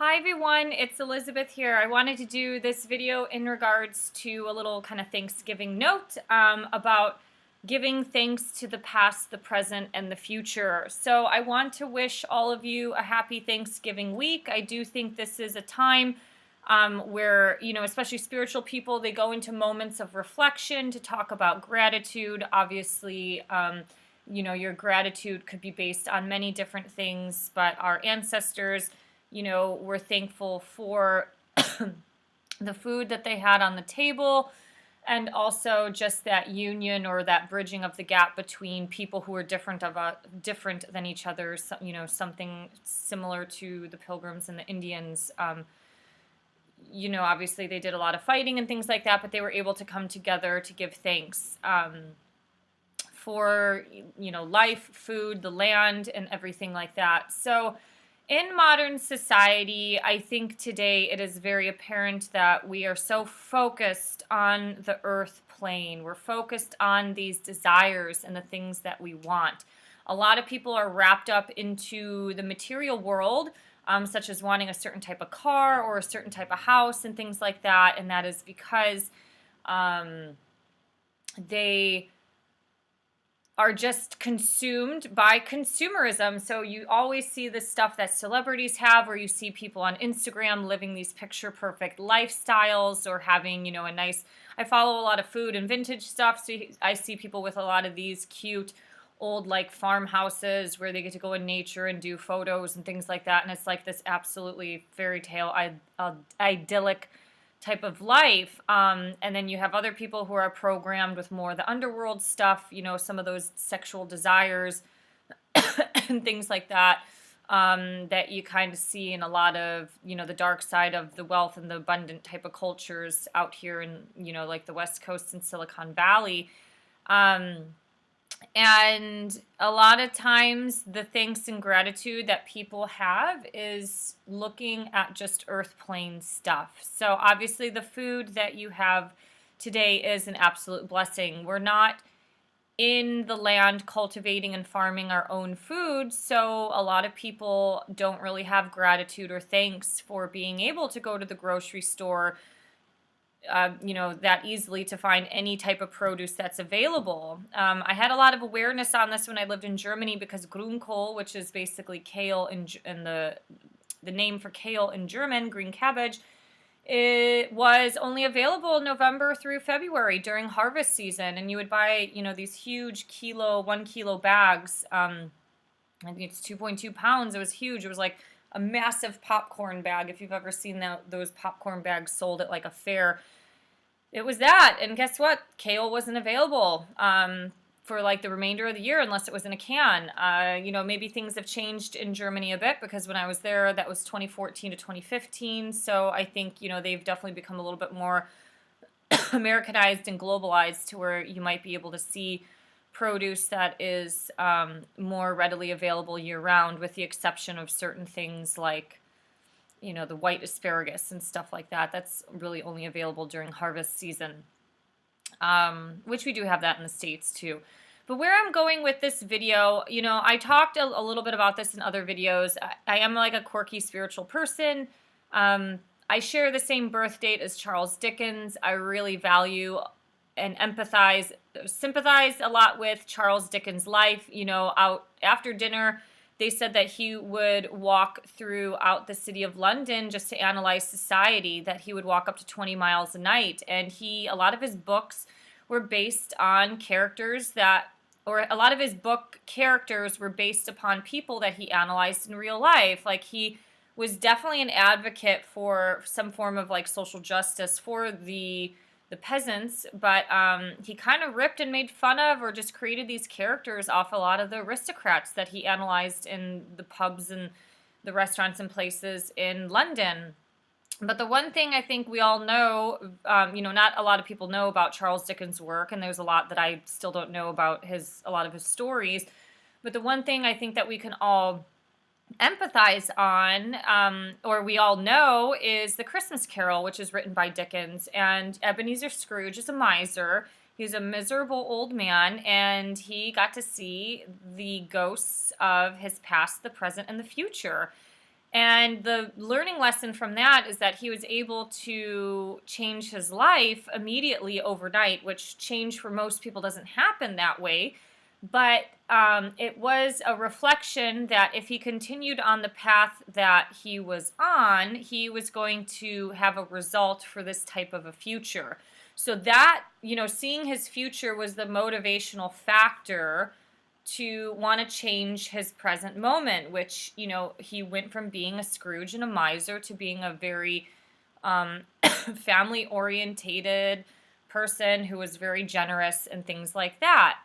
Hi everyone, it's Elizabeth here. I wanted to do this video in regards to a little kind of Thanksgiving note about giving thanks to the past, the present, and the future. So I want to wish all of you a happy Thanksgiving week. I do think this is a time where, especially spiritual people, they go into moments of reflection to talk about gratitude. Obviously, your gratitude could be based on many different things, but our ancestors, we're thankful for the food that they had on the table and also just that union or that bridging of the gap between people who are different than each other, something similar to the Pilgrims and the Indians. Obviously they did a lot of fighting and things like that, but they were able to come together to give thanks for, life, food, the land, and everything like that. So in modern society, I think today it is very apparent that we are so focused on the earth plane. We're focused on these desires and the things that we want. A lot of people are wrapped up into the material world, such as wanting a certain type of car or a certain type of house and things like that. And that is because they are just consumed by consumerism. So you always see the stuff that celebrities have, or you see people on Instagram living these picture perfect lifestyles or having, a nice, I follow a lot of food and vintage stuff. So I see people with a lot of these cute old like farmhouses where they get to go in nature and do photos and things like that. And it's like this absolutely fairy tale, idyllic type of life. And then you have other people who are programmed with more of the underworld stuff, some of those sexual desires and things like that, that you kind of see in a lot of, the dark side of the wealth and the abundant type of cultures out here in, like the West Coast and Silicon Valley. And a lot of times the thanks and gratitude that people have is looking at just earth plane stuff. So obviously the food that you have today is an absolute blessing. We're not in the land cultivating and farming our own food, so a lot of people don't really have gratitude or thanks for being able to go to the grocery store that easily to find any type of produce that's available. I had a lot of awareness on this when I lived in Germany because Grünkohl, which is basically kale in the name for kale in German, green cabbage, it was only available November through February during harvest season, and you would buy, these huge 1 kilo bags. I think it's 2.2 pounds. It was huge. It was like a massive popcorn bag. If you've ever seen those popcorn bags sold at like a fair, it was that. And guess what? Kale wasn't available for like the remainder of the year unless it was in a can. Maybe things have changed in Germany a bit because when I was there, that was 2014 to 2015. So I think, they've definitely become a little bit more Americanized and globalized to where you might be able to see produce that is more readily available year-round, with the exception of certain things like, the white asparagus and stuff like that. That's really only available during harvest season, which we do have that in the States too. But where I'm going with this video, I talked a little bit about this in other videos. I am like a quirky spiritual person. I share the same birth date as Charles Dickens. I really value and sympathize a lot with Charles Dickens' life. Out after dinner, they said that he would walk throughout the city of London just to analyze society, that he would walk up to 20 miles a night. And a lot of his books were based on a lot of his book characters were based upon people that he analyzed in real life. Like, he was definitely an advocate for some form of like social justice for the peasants, but he kind of ripped and made fun of or just created these characters off a lot of the aristocrats that he analyzed in the pubs and the restaurants and places in London. But the one thing I think we all know, not a lot of people know about Charles Dickens' work, and there's a lot that I still don't know about a lot of his stories, but the one thing I think that we can all empathize on, or we all know, is The Christmas Carol, which is written by Dickens. And Ebenezer Scrooge is a miser. He's a miserable old man, and he got to see the ghosts of his past, the present, and the future. And the learning lesson from that is that he was able to change his life immediately overnight, which change for most people doesn't happen that way. But it was a reflection that if he continued on the path that he was on, he was going to have a result for this type of a future. So that, seeing his future was the motivational factor to want to change his present moment, which, he went from being a Scrooge and a miser to being a very family orientated person who was very generous and things like that.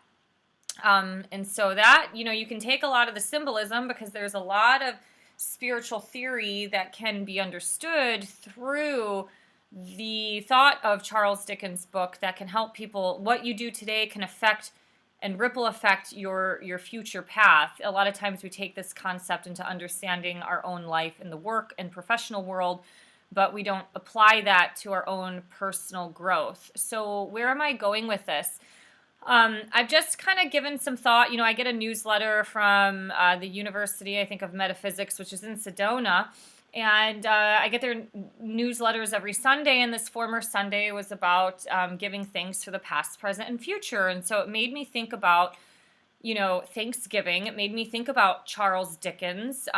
And so that, you can take a lot of the symbolism because there's a lot of spiritual theory that can be understood through the thought of Charles Dickens' book that can help people. What you do today can affect and ripple affect your future path. A lot of times we take this concept into understanding our own life in the work and professional world, but we don't apply that to our own personal growth. So where am I going with this? I've just kind of given some thought. I get a newsletter from the University, I think, of Metaphysics, which is in Sedona. And I get their newsletters every Sunday, and this former Sunday was about giving thanks for the past, present, and future. And so it made me think about, Thanksgiving. It made me think about Charles Dickens,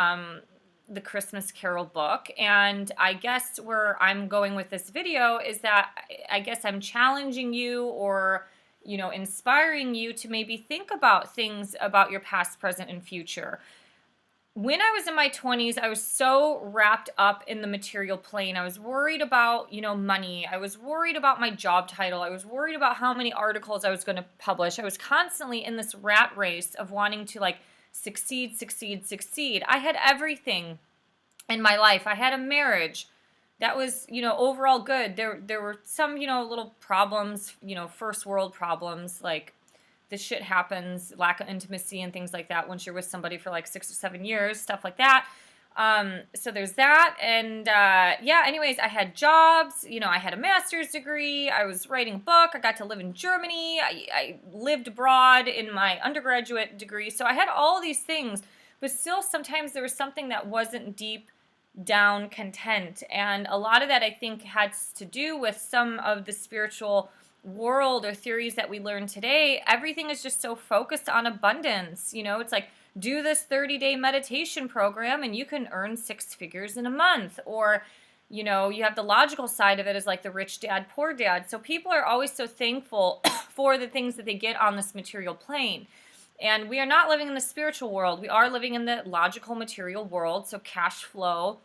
the Christmas Carol book. And I guess where I'm going with this video is that I guess I'm challenging you or inspiring you to maybe think about things about your past, present, and future. When I was in my 20s, I was so wrapped up in the material plane. I was worried about, money. I was worried about my job title. I was worried about how many articles I was going to publish. I was constantly in this rat race of wanting to succeed, succeed, succeed. I had everything in my life. I had a marriage that was, overall good. There were some, little problems, first world problems, like this shit happens, lack of intimacy and things like that once you're with somebody for 6 or 7 years, stuff like that. So there's that. And anyways, I had jobs, I had a master's degree. I was writing a book. I got to live in Germany. I lived abroad in my undergraduate degree. So I had all these things, but still sometimes there was something that wasn't deep down content. And a lot of that, I think, has to do with some of the spiritual world or theories that we learn today. Everything is just so focused on abundance. It's like, do this 30-day meditation program and you can earn 6 figures in a month. Or, you have the logical side of it is like the rich dad, poor dad. So people are always so thankful for the things that they get on this material plane. And we are not living in the spiritual world. We are living in the logical material world. So cash flow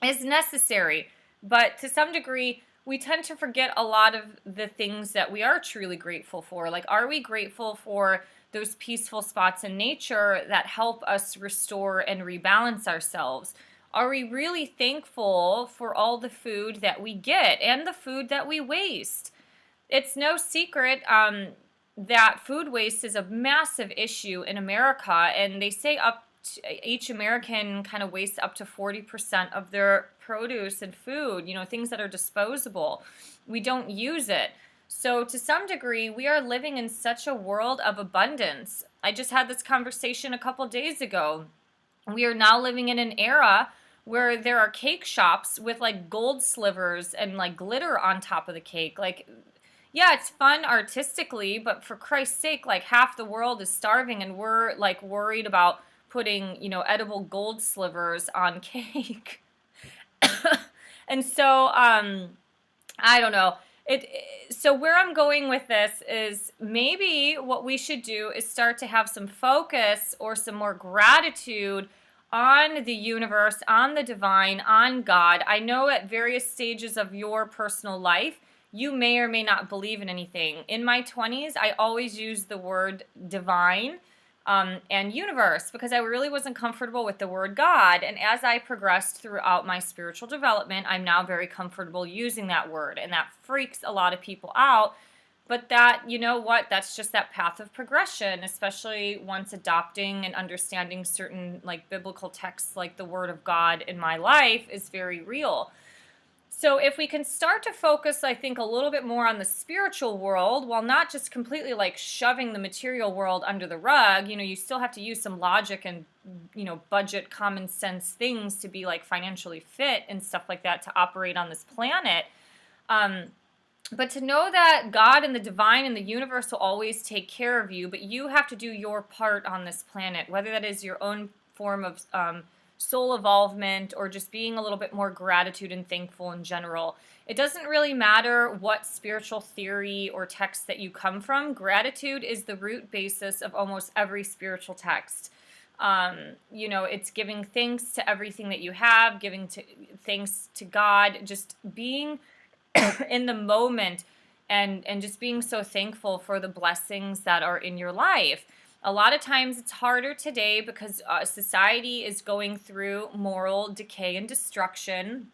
is necessary. But to some degree, we tend to forget a lot of the things that we are truly grateful for. Like, are we grateful for those peaceful spots in nature that help us restore and rebalance ourselves? Are we really thankful for all the food that we get and the food that we waste? It's no secret that food waste is a massive issue in America, and they say each American kind of wastes up to 40% of their produce and food, things that are disposable. We don't use it. So to some degree, we are living in such a world of abundance. I just had this conversation a couple days ago. We are now living in an era where there are cake shops with gold slivers and glitter on top of the cake. Yeah, it's fun artistically, but for Christ's sake, half the world is starving and we're worried about putting, edible gold slivers on cake. And so, I don't know. So where I'm going with this is maybe what we should do is start to have some focus or some more gratitude on the universe, on the divine, on God. I know at various stages of your personal life, you may or may not believe in anything. In my 20s, I always used the word divine and universe because I really wasn't comfortable with the word God. And as I progressed throughout my spiritual development, I'm now very comfortable using that word. And that freaks a lot of people out. But that, that's just that path of progression, especially once adopting and understanding certain biblical texts like the Word of God in my life is very real. So if we can start to focus, I think, a little bit more on the spiritual world, while not just completely like shoving the material world under the rug, you still have to use some logic and, budget common sense things to be like financially fit and stuff like that to operate on this planet. Um, but to know that God and the divine and the universe will always take care of you, but you have to do your part on this planet, whether that is your own form of soul evolvement or just being a little bit more gratitude and thankful in general. It doesn't really matter what spiritual theory or text that you come from. Gratitude is the root basis of almost every spiritual text. It's giving thanks to everything that you have, thanks to God, just being in the moment and just being so thankful for the blessings that are in your life. A lot of times it's harder today because society is going through moral decay and destruction,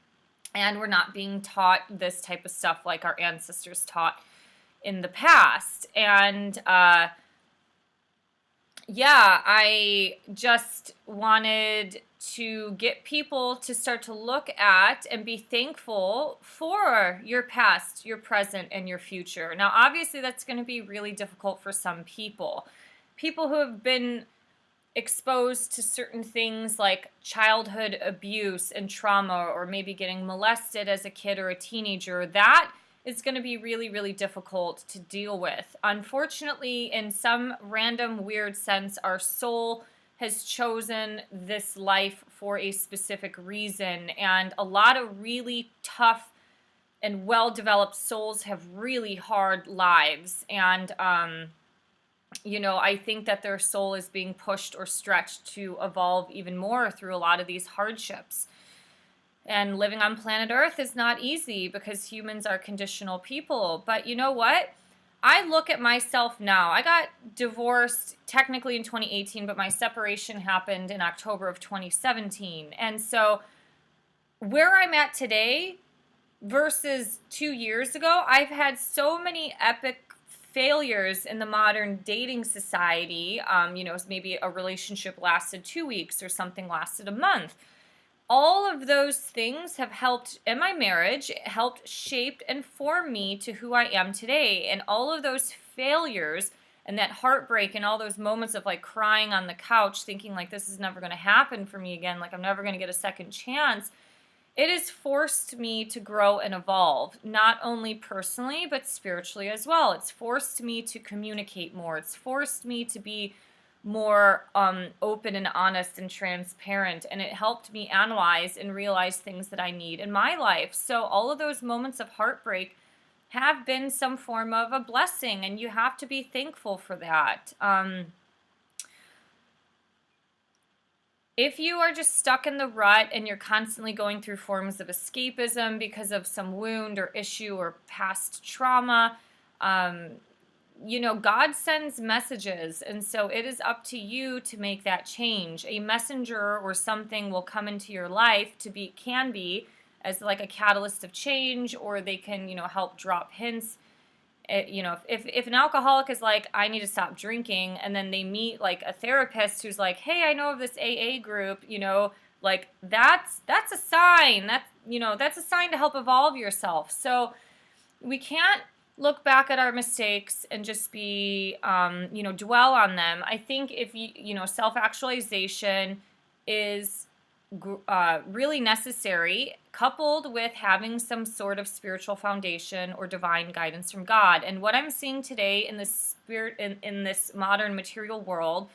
and we're not being taught this type of stuff like our ancestors taught in the past. And I just wanted to get people to start to look at and be thankful for your past, your present, and your future. Now, obviously, that's going to be really difficult for some people. People who have been exposed to certain things like childhood abuse and trauma, or maybe getting molested as a kid or a teenager, that is going to be really, really difficult to deal with. Unfortunately, in some random weird sense, our soul has chosen this life for a specific reason, and a lot of really tough and well-developed souls have really hard lives, and I think that their soul is being pushed or stretched to evolve even more through a lot of these hardships. And living on planet Earth is not easy because humans are conditional people. But you know what? I look at myself now. I got divorced technically in 2018, but my separation happened in October of 2017. And so where I'm at today versus 2 years ago, I've had so many epic failures in the modern dating society. Maybe a relationship lasted 2 weeks or something lasted a month. All of those things have helped in my marriage, helped shape and form me to who I am today. And all of those failures and that heartbreak and all those moments of like crying on the couch thinking like this is never going to happen for me again, like I'm never going to get a second chance, it has forced me to grow and evolve, not only personally, but spiritually as well. It's forced me to communicate more. It's forced me to be more open and honest and transparent. And it helped me analyze and realize things that I need in my life. So all of those moments of heartbreak have been some form of a blessing, and you have to be thankful for that. If you are just stuck in the rut and you're constantly going through forms of escapism because of some wound or issue or past trauma, God sends messages, and so it is up to you to make that change. A messenger or something will come into your life can be as like a catalyst of change, or they can, help drop hints. If an alcoholic is like, I need to stop drinking, and then they meet like a therapist who's like, hey, I know of this AA group, like that's a sign. That's a sign to help evolve yourself. So we can't look back at our mistakes and just be, dwell on them. I think if self-actualization is really necessary, coupled with having some sort of spiritual foundation or divine guidance from God. And what I'm seeing today in this in this modern material world,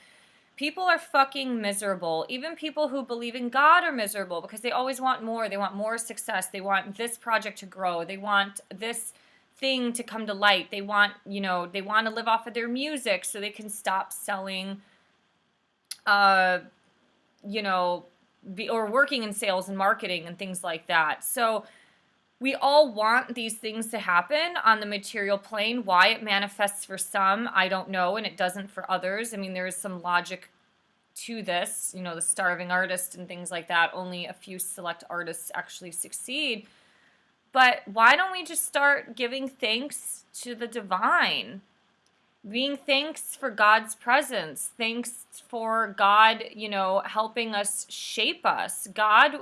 people are fucking miserable. Even people who believe in God are miserable because they always want more. They want more success. They want this project to grow. They want this thing to come to light. They want to live off of their music so they can stop selling, or working in sales and marketing and things like that. So we all want these things to happen on the material plane. Why it manifests for some, I don't know, and it doesn't for others. I mean, there is some logic to this, the starving artist and things like that. Only a few select artists actually succeed. But why don't we just start giving thanks to the divine? Being thanks for God's presence, thanks for God, helping us shape us. God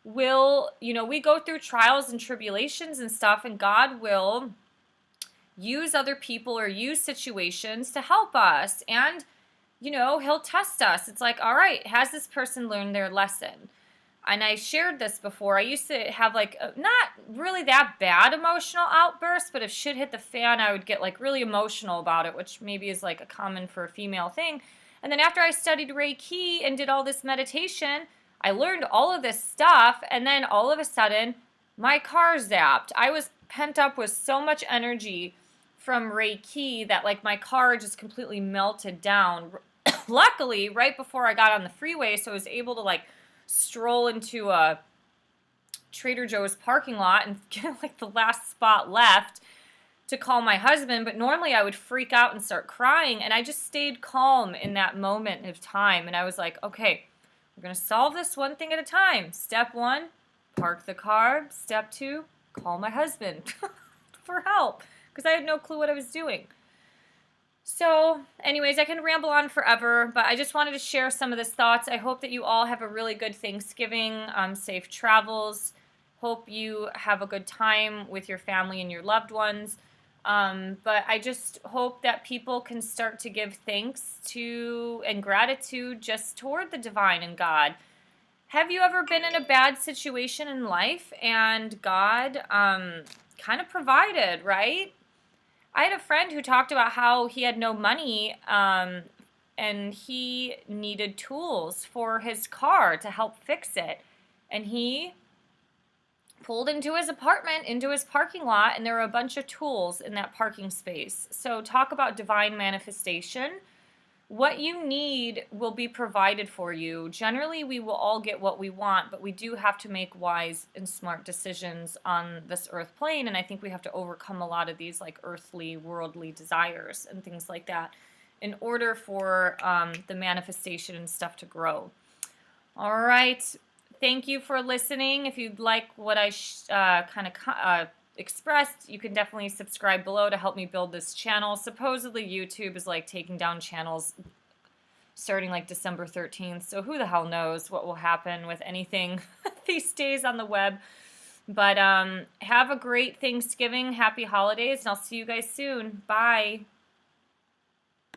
will, we go through trials and tribulations and stuff, and God will use other people or use situations to help us. And, he'll test us. It's like, all right, has this person learned their lesson? And I shared this before. I used to have like not really that bad emotional outbursts, but if shit hit the fan, I would get like really emotional about it, which maybe is like a common for a female thing. And then after I studied Reiki and did all this meditation, I learned all of this stuff, and then all of a sudden, my car zapped. I was pent up with so much energy from Reiki that like my car just completely melted down. Luckily, right before I got on the freeway, so I was able to like stroll into a Trader Joe's parking lot and get like the last spot left to call my husband. But normally I would freak out and start crying, and I just stayed calm in that moment of time. And I was like, okay, we're going to solve this one thing at a time. Step 1, park the car. Step 2, call my husband for help, because I had no clue what I was doing. So, anyways, I can ramble on forever, but I just wanted to share some of these thoughts. I hope that you all have a really good Thanksgiving, safe travels. Hope you have a good time with your family and your loved ones. But I just hope that people can start to give thanks to and gratitude just toward the divine and God. Have you ever been in a bad situation in life and God kind of provided, right? I had a friend who talked about how he had no money and he needed tools for his car to help fix it. And he pulled into his apartment, into his parking lot, and there were a bunch of tools in that parking space. So talk about divine manifestation. What you need will be provided for you. Generally, we will all get what we want, but we do have to make wise and smart decisions on this earth plane, and I think we have to overcome a lot of these like earthly, worldly desires and things like that in order for the manifestation and stuff to grow. All right. Thank you for listening. If you'd like what I expressed, you can definitely subscribe below to help me build this channel. Supposedly YouTube is like taking down channels starting like December 13th, so who the hell knows what will happen with anything these days on the web. But have a great Thanksgiving, happy holidays, and I'll see you guys soon. Bye.